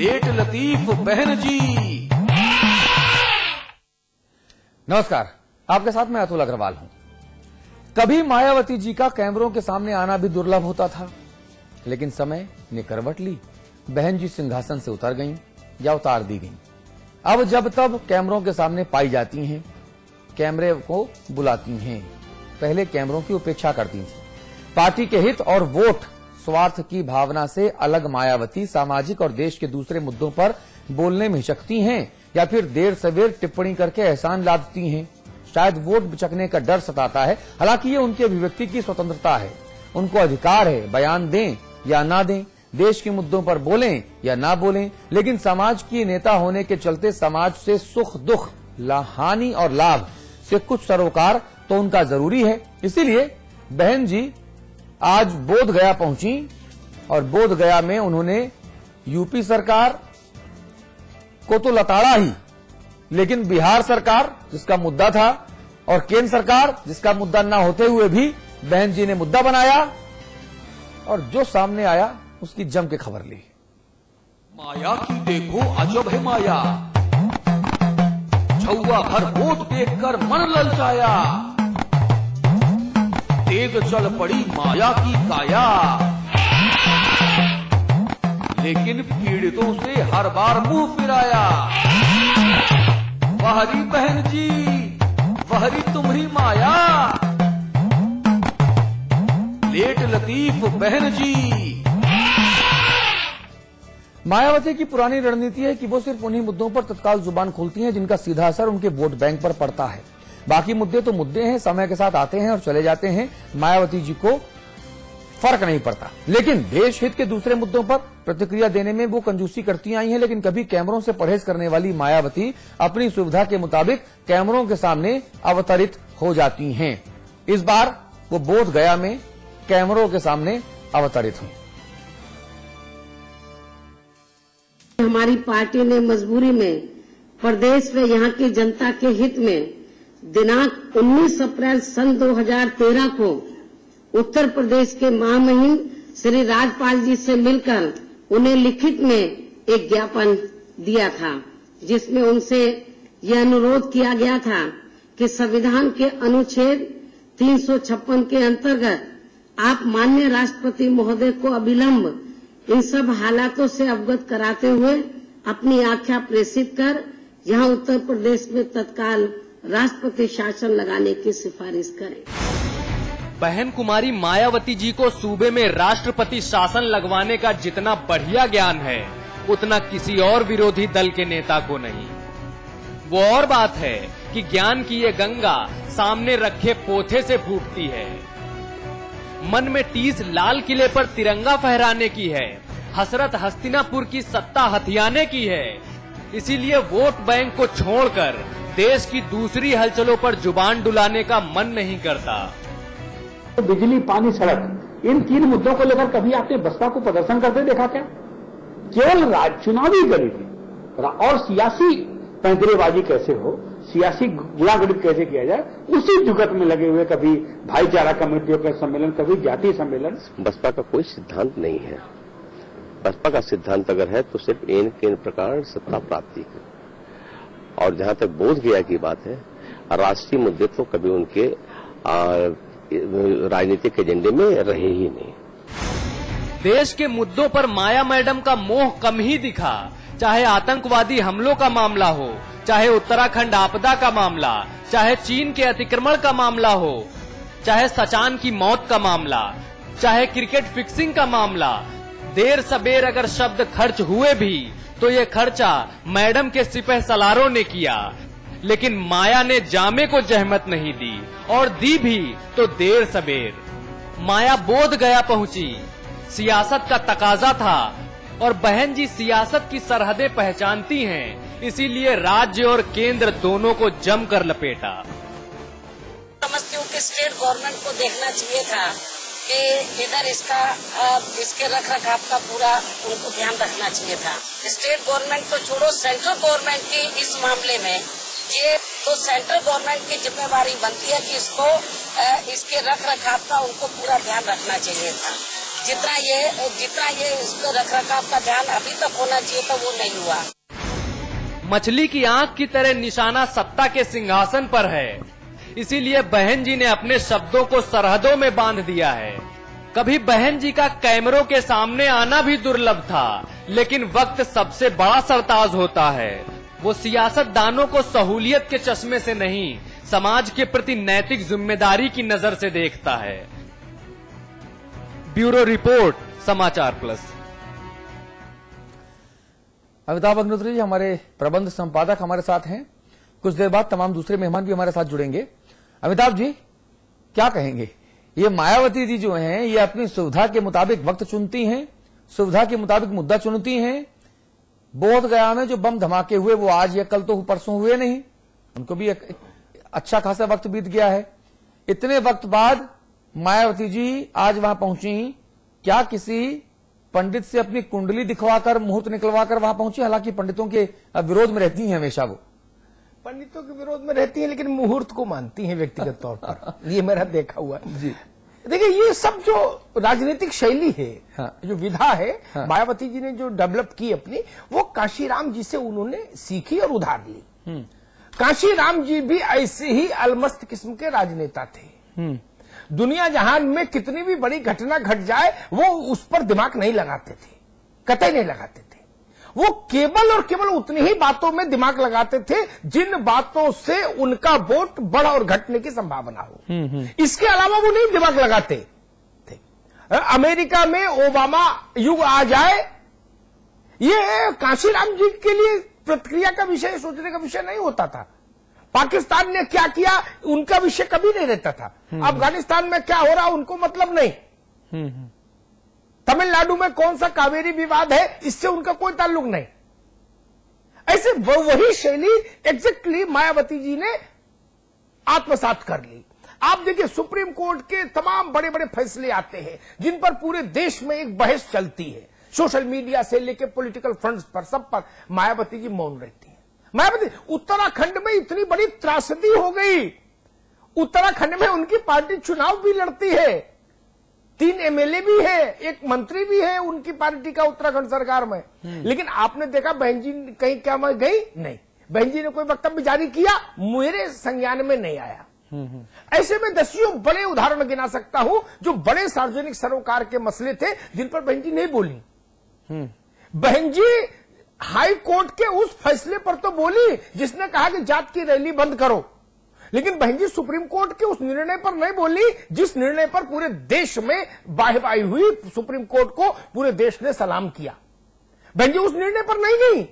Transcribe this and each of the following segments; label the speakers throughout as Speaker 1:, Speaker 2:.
Speaker 1: Late Latif बहन जी।
Speaker 2: नमस्कार, आपके साथ मैं अतुल अग्रवाल हूं। कभी मायावती जी का कैमरों के सामने आना भी दुर्लभ होता था, लेकिन समय ने करवट ली। बहन जी सिंहासन से उतर गईं या उतार दी गईं। अब जब तब कैमरों के सामने पाई जाती हैं, कैमरे को बुलाती हैं। पहले कैमरों की उपेक्षा करती थी। पार्टी के हित और वोट स्वार्थ की भावना से अलग मायावती सामाजिक और देश के दूसरे मुद्दों पर बोलने में हिचकती हैं या फिर देर सवेर टिप्पणी करके एहसान लादती हैं। शायद वोट बिचकने का डर सताता है। हालांकि ये उनकी अभिव्यक्ति की स्वतंत्रता है। उनको अधिकार है बयान दें या ना दें, देश के मुद्दों पर बोलें या ना बोलें, लेकिन समाज की नेता होने के चलते समाज से सुख दुख, हानि और लाभ से कुछ सरोकार तो उनका जरूरी है। इसीलिए बहन जी आज बोध गया पहुंची और बोध गया में उन्होंने यूपी सरकार को तो लताड़ा ही, लेकिन बिहार सरकार जिसका मुद्दा था और केंद्र सरकार जिसका मुद्दा न होते हुए भी बहन जी ने मुद्दा बनाया और जो सामने आया उसकी जम के खबर ली।
Speaker 1: माया की देखो अजब है माया, छुआ भर वोट देखकर मन ललचाया, तेज चल पड़ी माया की काया, लेकिन पीड़ितों से हर बार मुंह फिराया। वहरी बहन जी, वहरी तुम्हारी माया, लेट लतीफ बहन जी।
Speaker 2: मायावती की पुरानी रणनीति है कि वो सिर्फ उन्हीं मुद्दों पर तत्काल जुबान खोलती हैं जिनका सीधा असर उनके वोट बैंक पर पड़ता है। बाकी मुद्दे तो मुद्दे हैं, समय के साथ आते हैं और चले जाते हैं। मायावती जी को फर्क नहीं पड़ता, लेकिन देश हित के दूसरे मुद्दों पर प्रतिक्रिया देने में वो कंजूसी करती आई हैं। लेकिन कभी कैमरों से परहेज करने वाली मायावती अपनी सुविधा के मुताबिक कैमरों के सामने अवतरित हो जाती हैं। इस बार वो बोध गया में कैमरों के सामने अवतरित हुई।
Speaker 3: हमारी पार्टी ने मजबूरी में प्रदेश में यहाँ की जनता के हित में दिनांक 19 अप्रैल सन 2013 को उत्तर प्रदेश के महामहिम श्री राजपाल जी से मिलकर उन्हें लिखित में एक ज्ञापन दिया था, जिसमें उनसे यह अनुरोध किया गया था कि संविधान के अनुच्छेद 356 के अंतर्गत आप माननीय राष्ट्रपति महोदय को अविलंब इन सब हालातों से अवगत कराते हुए अपनी आख्या प्रेषित कर यहां उत्तर प्रदेश में तत्काल राष्ट्रपति शासन लगाने की सिफारिश करें।
Speaker 4: बहन कुमारी मायावती जी को सूबे में राष्ट्रपति शासन लगवाने का जितना बढ़िया ज्ञान है उतना किसी और विरोधी दल के नेता को नहीं। वो और बात है कि ज्ञान की ये गंगा सामने रखे पोथे से फूटती है। मन में टीस लाल किले पर तिरंगा फहराने की है, हसरत हस्तिनापुर की सत्ता हथियाने की है। इसीलिए वोट बैंक को छोड़कर देश की दूसरी हलचलों पर जुबान डुलाने का मन नहीं करता।
Speaker 5: बिजली, पानी, सड़क, इन 3 मुद्दों को लेकर कभी आपने बसपा को प्रदर्शन करते देखा क्या? केवल चुनावी गणित और सियासी पैंतरेबाजी कैसे हो, सियासी गुलागड़ित कैसे किया जाए, उसी जुगत में लगे हुए कभी भाईचारा कमेटियों का सम्मेलन, कभी जाति सम्मेलन।
Speaker 6: बसपा का कोई सिद्धांत नहीं है। बसपा का सिद्धांत अगर है तो सिर्फ इन प्रकार सत्ता प्राप्ति है। और जहां तक बोध गया की बात है, राष्ट्रीय मुद्दे तो कभी उनके राजनीतिक एजेंडे में रहे ही नहीं।
Speaker 4: देश के मुद्दों पर माया मैडम का मोह कम ही दिखा। चाहे आतंकवादी हमलों का मामला हो, चाहे उत्तराखंड आपदा का मामला, चाहे चीन के अतिक्रमण का मामला हो, चाहे सचान की मौत का मामला, चाहे क्रिकेट फिक्सिंग का मामला। देर सबेर अगर शब्द खर्च हुए भी तो ये खर्चा मैडम के सिपह सलारों ने किया, लेकिन माया ने जामे को जहमत नहीं दी, और दी भी तो देर सबेर। माया बोध गया पहुंची, सियासत का तकाजा था और बहन जी सियासत की सरहदें पहचानती हैं, इसीलिए राज्य और केंद्र दोनों को जमकर लपेटा।
Speaker 3: समझती हूँ कि स्टेट गवर्नमेंट को देखना चाहिए था कि इधर इसके रख रखाव का पूरा उनको ध्यान रखना चाहिए था। स्टेट गवर्नमेंट को छोड़ो, सेंट्रल गवर्नमेंट की इस मामले में ये तो सेंट्रल गवर्नमेंट की जिम्मेवारी बनती है कि इसको इसके रख रखाव का उनको पूरा ध्यान रखना चाहिए था। जितना ये इसको रख रखाव का ध्यान अभी तक होना चाहिए था वो नहीं हुआ।
Speaker 4: मछली की आंख की तरह निशाना सत्ता के सिंहासन पर है, इसीलिए बहन जी ने अपने शब्दों को सरहदों में बांध दिया है। कभी बहन जी का कैमरों के सामने आना भी दुर्लभ था, लेकिन वक्त सबसे बड़ा सरताज होता है। वो सियासतदानों को सहूलियत के चश्मे से नहीं, समाज के प्रति नैतिक जिम्मेदारी की नजर से देखता है। ब्यूरो रिपोर्ट, समाचार प्लस।
Speaker 2: अमिताभ अग्निहोत्री जी हमारे प्रबंध संपादक हमारे साथ हैं। कुछ देर बाद तमाम दूसरे मेहमान भी हमारे साथ जुड़ेंगे। अमिताभ जी, क्या कहेंगे? ये मायावती जी जो हैं, ये अपनी सुविधा के मुताबिक वक्त चुनती हैं, सुविधा के मुताबिक मुद्दा चुनती हैं। बोध गया में जो बम धमाके हुए वो आज या कल तो परसों हुए नहीं, उनको भी एक अच्छा खासा वक्त बीत गया है। इतने वक्त बाद मायावती जी आज वहां पहुंची, क्या किसी पंडित से अपनी कुंडली दिखवाकर, मुहूर्त निकलवाकर वहां पहुंची? हालांकि पंडितों के विरोध में रहती हैं हमेशा, वो
Speaker 7: पंडितों के विरोध में रहती हैं, लेकिन मुहूर्त को मानती हैं व्यक्तिगत तौर पर। ये मेरा देखा हुआ है जी। देखिए, ये सब जो राजनीतिक शैली है, हाँ, जो विधा है, हाँ, मायावती जी ने जो डेवलप की अपनी, वो काशीराम जी से उन्होंने सीखी और उधार ली। काशीराम जी भी ऐसे ही अलमस्त किस्म के राजनेता थे। दुनिया जहान में कितनी भी बड़ी घटना घट जाए वो उस पर दिमाग नहीं लगाते थे, कतई नहीं लगाते थे। वो केवल और केवल उतनी ही बातों में दिमाग लगाते थे जिन बातों से उनका वोट बढ़ और घटने की संभावना हो। इसके अलावा वो नहीं दिमाग लगाते थे। अमेरिका में ओबामा युग आ जाए, ये काशीराम जी के लिए प्रतिक्रिया का विषय, सोचने का विषय नहीं होता था। पाकिस्तान ने क्या किया उनका विषय कभी नहीं रहता था। अफगानिस्तान में क्या हो रहा उनको मतलब नहीं। तमिलनाडु में कौन सा कावेरी विवाद है इससे उनका कोई ताल्लुक नहीं। ऐसे वही शैली एग्जैक्टली मायावती जी ने आत्मसात कर ली। आप देखिए, सुप्रीम कोर्ट के तमाम बड़े बड़े फैसले आते हैं जिन पर पूरे देश में एक बहस चलती है, सोशल मीडिया से लेकर पॉलिटिकल फ्रंट्स पर, सब पर मायावती जी मौन रहती है। मायावती, उत्तराखंड में इतनी बड़ी त्रासदी हो गई, उत्तराखंड में उनकी पार्टी चुनाव भी लड़ती है, 3 एमएलए भी है, एक मंत्री भी है उनकी पार्टी का उत्तराखंड सरकार में। लेकिन आपने देखा बहन जी कहीं क्या में गई? नहीं। बहन जी ने कोई वक्तव्य जारी किया? मेरे संज्ञान में नहीं आया। ऐसे में दसियों बड़े उदाहरण गिना सकता हूं जो बड़े सार्वजनिक सरोकार के मसले थे जिन पर बहन जी नहीं बोली। बहन जी हाई कोर्ट के उस फैसले पर तो बोली जिसने कहा कि जात की रैली बंद करो, लेकिन बहन जी सुप्रीम कोर्ट के उस निर्णय पर नहीं बोली जिस निर्णय पर पूरे देश में वाहवाही हुई। सुप्रीम कोर्ट को पूरे देश ने सलाम किया। बहन जी उस निर्णय पर नहीं गई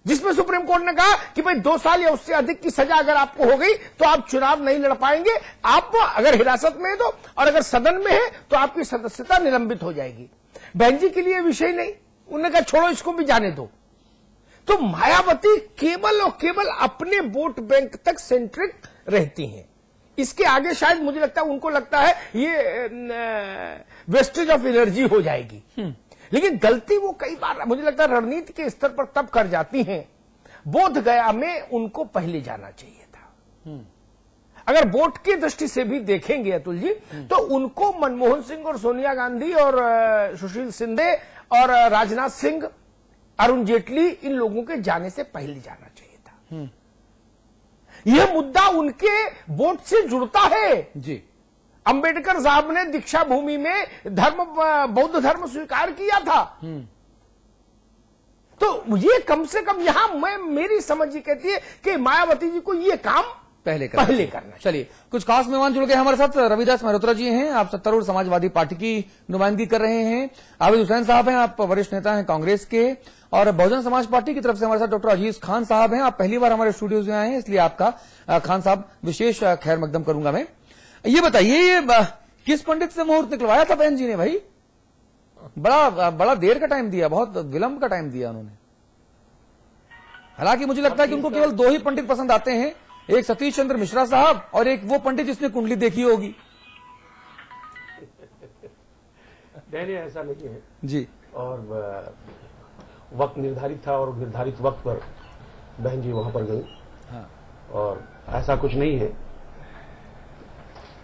Speaker 7: जिसमें सुप्रीम कोर्ट ने कहा कि भाई 2 साल या उससे अधिक की सजा अगर आपको हो गई तो आप चुनाव नहीं लड़ पाएंगे, आप अगर हिरासत में है तो, और अगर सदन में है तो आपकी सदस्यता निलंबित हो जाएगी। बहन जी के लिए विषय नहीं, उन्होंने कहा छोड़ो इसको भी जाने दो। तो मायावती केवल और केवल अपने वोट बैंक तक सेंट्रिक रहती हैं। इसके आगे शायद मुझे लगता है उनको लगता है ये वेस्टेज ऑफ एनर्जी हो जाएगी। लेकिन गलती वो कई बार मुझे लगता है रणनीति के स्तर पर तब कर जाती हैं। बोध गया में उनको पहले जाना चाहिए था। अगर वोट की दृष्टि से भी देखेंगे अतुल जी, तो उनको मनमोहन सिंह और सोनिया गांधी और सुशील शिंदे और राजनाथ सिंह, अरुण जेटली, इन लोगों के जाने से पहले जाना चाहिए था। यह मुद्दा उनके वोट से जुड़ता है जी। अंबेडकर साहब ने दीक्षा भूमि में बौद्ध धर्म स्वीकार किया था। तो ये कम से कम यहां मेरी समझ ये कहती है कि मायावती जी को ये काम पहले करना।
Speaker 2: चलिए, कुछ खास मेहमान जुड़ गए हमारे साथ। रविदास मल्होत्रा जी हैं, आप सत्तारूढ़ समाजवादी पार्टी की नुमाइंदगी कर रहे हैं। आबिद हुसैन साहब हैं, आप वरिष्ठ नेता हैं कांग्रेस के। और बहुजन समाज पार्टी की तरफ से हमारे साथ डॉक्टर अजीज खान साहब हैं। आप पहली बार हमारे स्टूडियो में आए हैं, इसलिए आपका खान साहब विशेष खैर मकदम करूंगा मैं। ये बताइए, ये किस पंडित से मुहूर्त निकलवाया था बहन जी ने? भाई बड़ा देर का टाइम दिया, बहुत विलंब का टाइम दिया उन्होंने। हालांकि मुझे लगता है कि उनको केवल 2 ही पंडित पसंद आते हैं, एक सतीश चंद्र मिश्रा साहब और एक वो पंडित जिसने कुंडली देखी होगी।
Speaker 5: नहीं, ऐसा नहीं है
Speaker 2: जी।
Speaker 5: और वक्त निर्धारित था और निर्धारित वक्त पर बहन जी वहां पर गई। हाँ। और ऐसा कुछ नहीं है।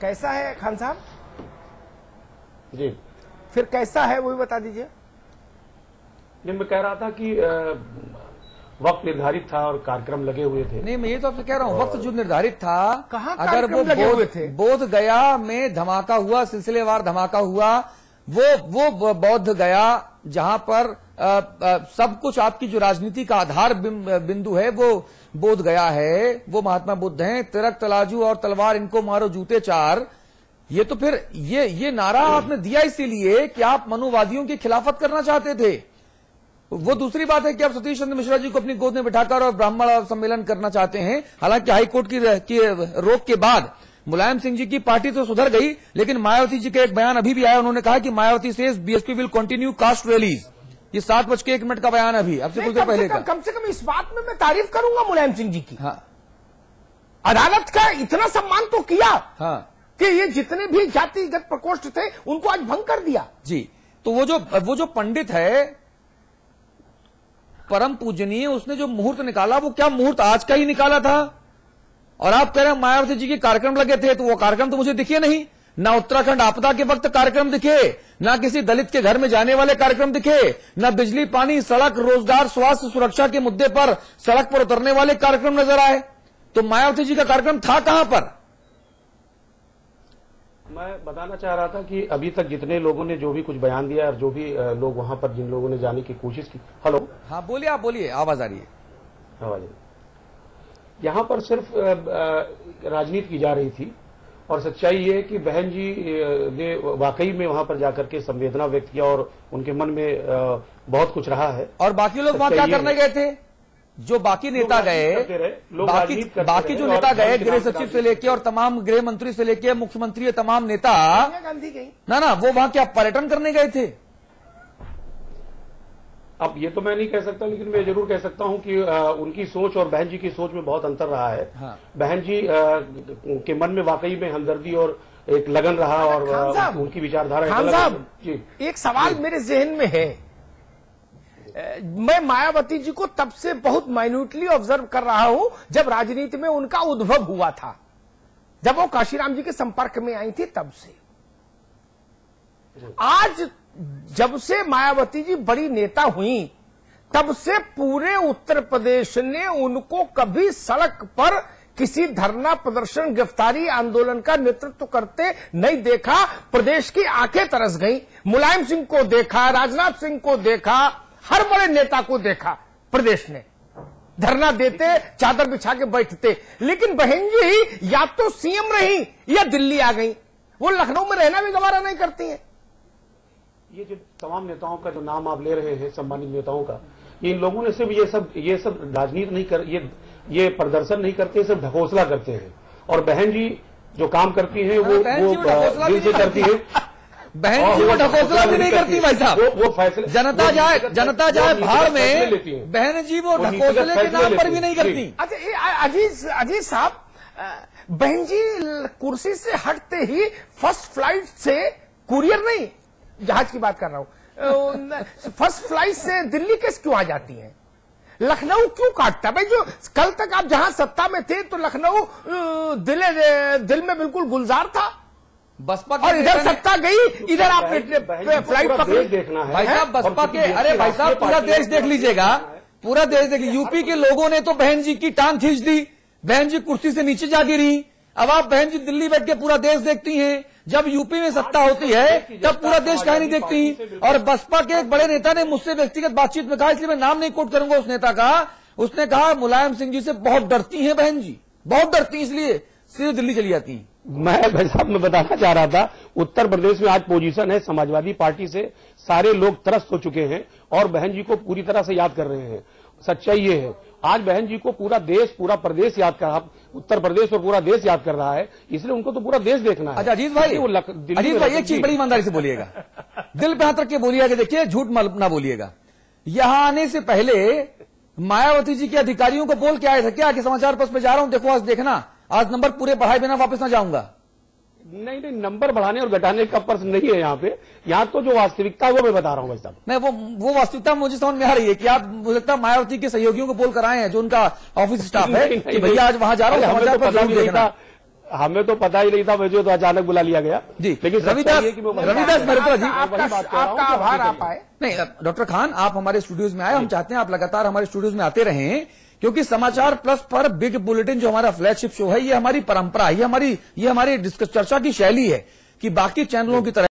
Speaker 7: कैसा है खान साहब
Speaker 5: जी?
Speaker 7: फिर कैसा है वो भी बता दीजिए।
Speaker 5: नहीं, मैं कह रहा था कि वक्त निर्धारित था और कार्यक्रम लगे हुए थे।
Speaker 2: नहीं, मैं ये तो आपसे कह रहा हूँ, वक्त जो निर्धारित था,
Speaker 7: कहाँ
Speaker 2: अगर
Speaker 7: कार्यक्रम
Speaker 2: वो
Speaker 7: लगे हुए थे?
Speaker 2: बोध गया में धमाका हुआ, सिलसिलेवार धमाका हुआ, वो बौद्ध गया जहां पर सब कुछ आपकी जो राजनीति का आधार बिंदु है वो बोध गया है, वो महात्मा बुद्ध हैं, तिरक तलाजू और तलवार इनको मारो जूते चार। ये तो फिर ये नारा आपने दिया इसीलिए कि आप मनुवादियों की खिलाफत करना चाहते थे। वो दूसरी बात है कि आप सतीश चंद्र मिश्रा जी को अपनी गोद में बिठाकर और ब्राह्मण सम्मेलन करना चाहते हैं। हालांकि हाईकोर्ट की रोक के बाद मुलायम सिंह जी की पार्टी तो सुधर गई, लेकिन मायावती जी का एक बयान अभी भी आया, उन्होंने कहा कि Mayawati says BSP will continue caste rallies. ये 7:01 का बयान अभी आपसे कुछ देर पहले का।
Speaker 7: कम से कम इस बात में मैं तारीफ करूंगा मुलायम सिंह जी की।
Speaker 2: हाँ,
Speaker 7: अदालत का इतना सम्मान तो किया
Speaker 2: हाँ,
Speaker 7: कि ये जितने भी जातिगत प्रकोष्ठ थे उनको आज भंग कर दिया।
Speaker 2: जी। तो वो जो पंडित है परम पूजनीय, उसने जो मुहूर्त निकाला वो क्या मुहूर्त आज का ही निकाला था? और आप कह रहे हैं मायावती जी के कार्यक्रम लगे थे, तो वो कार्यक्रम तो मुझे दिखे नहीं। ना उत्तराखंड आपदा के वक्त कार्यक्रम दिखे, ना किसी दलित के घर में जाने वाले कार्यक्रम दिखे, ना बिजली पानी सड़क रोजगार स्वास्थ्य सुरक्षा के मुद्दे पर सड़क पर उतरने वाले कार्यक्रम नजर आए। तो मायावती जी का कार्यक्रम था कहां पर?
Speaker 5: मैं बताना चाह रहा था कि अभी तक जितने लोगों ने जो भी कुछ बयान दिया और जो भी लोग वहां पर जिन लोगों ने जाने की कोशिश की। हेलो,
Speaker 2: हाँ बोलिए, आप बोलिए, आवाज आ रही है।
Speaker 5: आवाज यहाँ पर सिर्फ राजनीति की जा रही थी और सच्चाई ये है कि बहन जी ने वाकई में वहां पर जाकर के संवेदना व्यक्त किया और उनके मन में बहुत कुछ रहा है।
Speaker 2: और बाकी लोग वहां क्या करने गए थे? जो बाकी नेता गए, बाकी जो नेता गए, गृह सचिव से लेके और तमाम गृह मंत्री से लेके मुख्यमंत्री, तमाम नेता,
Speaker 7: गांधी गई
Speaker 2: ना वो वहां क्या पर्यटन करने गए थे?
Speaker 5: अब ये तो मैं नहीं कह सकता, लेकिन मैं जरूर कह सकता हूं कि उनकी सोच और बहन जी की सोच में बहुत अंतर रहा है।
Speaker 2: हाँ।
Speaker 5: बहन जी के मन में वाकई में हमदर्दी और एक लगन रहा और उनकी विचारधारा।
Speaker 7: खान साहब, एक सवाल मेरे जहन में है। मैं मायावती जी को तब से बहुत माइन्यूटली ऑब्जर्व कर रहा हूं जब राजनीति में उनका उद्भव हुआ था, जब वो काशीराम जी के संपर्क में आई थी तब से। आज जब से मायावती जी बड़ी नेता हुई तब से पूरे उत्तर प्रदेश ने उनको कभी सड़क पर किसी धरना प्रदर्शन गिरफ्तारी आंदोलन का नेतृत्व करते नहीं देखा। प्रदेश की आंखें तरस गईं। मुलायम सिंह को देखा, राजनाथ सिंह को देखा, हर बड़े नेता को देखा प्रदेश ने धरना देते, चादर बिछा के बैठते। लेकिन बहन जी या तो सीएम रही या दिल्ली आ गई, वो लखनऊ में रहना भी गवारा नहीं करती हैं।
Speaker 5: ये जो तमाम नेताओं का जो नाम आप ले रहे हैं, सम्मानित नेताओं का, इन लोगों ने सिर्फ ये सब राजनीति नहीं कर, ये प्रदर्शन नहीं करते, सिर्फ ढकोसला करते हैं। और बहन जी जो काम करती हैं वो दिल से करती है।
Speaker 2: बहन जी वो ढकोसला भी नहीं करती भाई साहब,
Speaker 5: वो फैसले
Speaker 2: जनता जाए भाड़ में, बहन जी वो ढकोसले के नाम पर भी नहीं करती।
Speaker 7: अच्छा अजीज साहब, बहन जी कुर्सी से हटते ही फर्स्ट फ्लाइट से, कुरियर नहीं जहाज की बात कर रहा हूं, फर्स्ट फ्लाइट से दिल्ली कैसे क्यों आ जाती हैं? लखनऊ क्यों काटता भाई? जो कल तक आप जहां सत्ता में थे तो लखनऊ दिल में बिल्कुल गुलजार था,
Speaker 2: बसपा
Speaker 7: और इधर सत्ता गई, इधर आपने फ्लाइट पकड़ी।
Speaker 5: देखना है
Speaker 2: भाई साहब बसपा के, अरे भाई साहब पूरा देश देख लीजिएगा, पूरा देश देख लीजिए। यूपी के लोगों ने तो बहन जी की टांग खींच दी, बहन जी कुर्सी से नीचे जा गिरी। अब आप बहन जी दिल्ली बैठ के पूरा देश देखती हैं। जब यूपी में सत्ता होती है तब पूरा देश काहे नहीं देखती? और बसपा के एक बड़े नेता ने मुझसे व्यक्तिगत बातचीत में कहा, इसलिए मैं नाम नहीं कोट करूंगा उस नेता का, उसने कहा मुलायम सिंह जी से बहुत डरती हैं बहन जी, बहुत डरती, इसलिए सीधे दिल्ली चली जाती हैं।
Speaker 5: मैं भाई साहब मैं बताना चाह रहा था, उत्तर प्रदेश में आज पोजीशन है, समाजवादी पार्टी से सारे लोग त्रस्त हो चुके हैं और बहन जी को पूरी तरह से याद कर रहे हैं। सच्चाई ये है, आज बहन जी को पूरा देश, पूरा प्रदेश याद कर रहा, उत्तर प्रदेश और पूरा देश याद कर रहा है, इसलिए उनको तो पूरा देश देखना है।
Speaker 2: अच्छा अजीज भाई, एक चीज बड़ी ईमानदारी से बोलिएगा, दिल पे हाथ रख के बोलिएगा कि देखिए झूठ ना बोलिएगा। यहां आने से पहले मायावती जी के अधिकारियों को बोल के आए थे क्या कि समाचार पत्र पे जा रहा हूं, देखो आज देखना, आज नंबर पूरे बढ़ाए बिना वापस ना जाऊंगा?
Speaker 5: नहीं, नंबर बढ़ाने और घटाने का प्रश्न नहीं है यहाँ पे। यहाँ तो जो वास्तविकता है वो मैं बता रहा हूँ भाई साहब।
Speaker 2: नहीं, वो वास्तविकता मुझे समझ में आ रही है कि आप मुझे लगता है मायावती के सहयोगियों को बोल कर आए हैं, जो उनका ऑफिस स्टाफ है, कि भैया आज वहां जा रहा हूँ, समाचार पत्र जरूर देखना।
Speaker 5: हमें तो पता ही नहीं था, मुझे तो अचानक बुला लिया गया
Speaker 2: जी।
Speaker 5: लेकिन
Speaker 2: रविदास मेहता जी,
Speaker 7: आपका आभार आप आए।
Speaker 2: नहीं डॉक्टर खान, आप हमारे स्टूडियोज में आए, हम चाहते हैं आप लगातार हमारे स्टूडियोज में आते रहें, क्योंकि समाचार प्लस पर बिग बुलेटिन जो हमारा फ्लैगशिप शो है, ये हमारी परंपरा है, ये हमारी चर्चा की शैली है कि बाकी चैनलों की तरह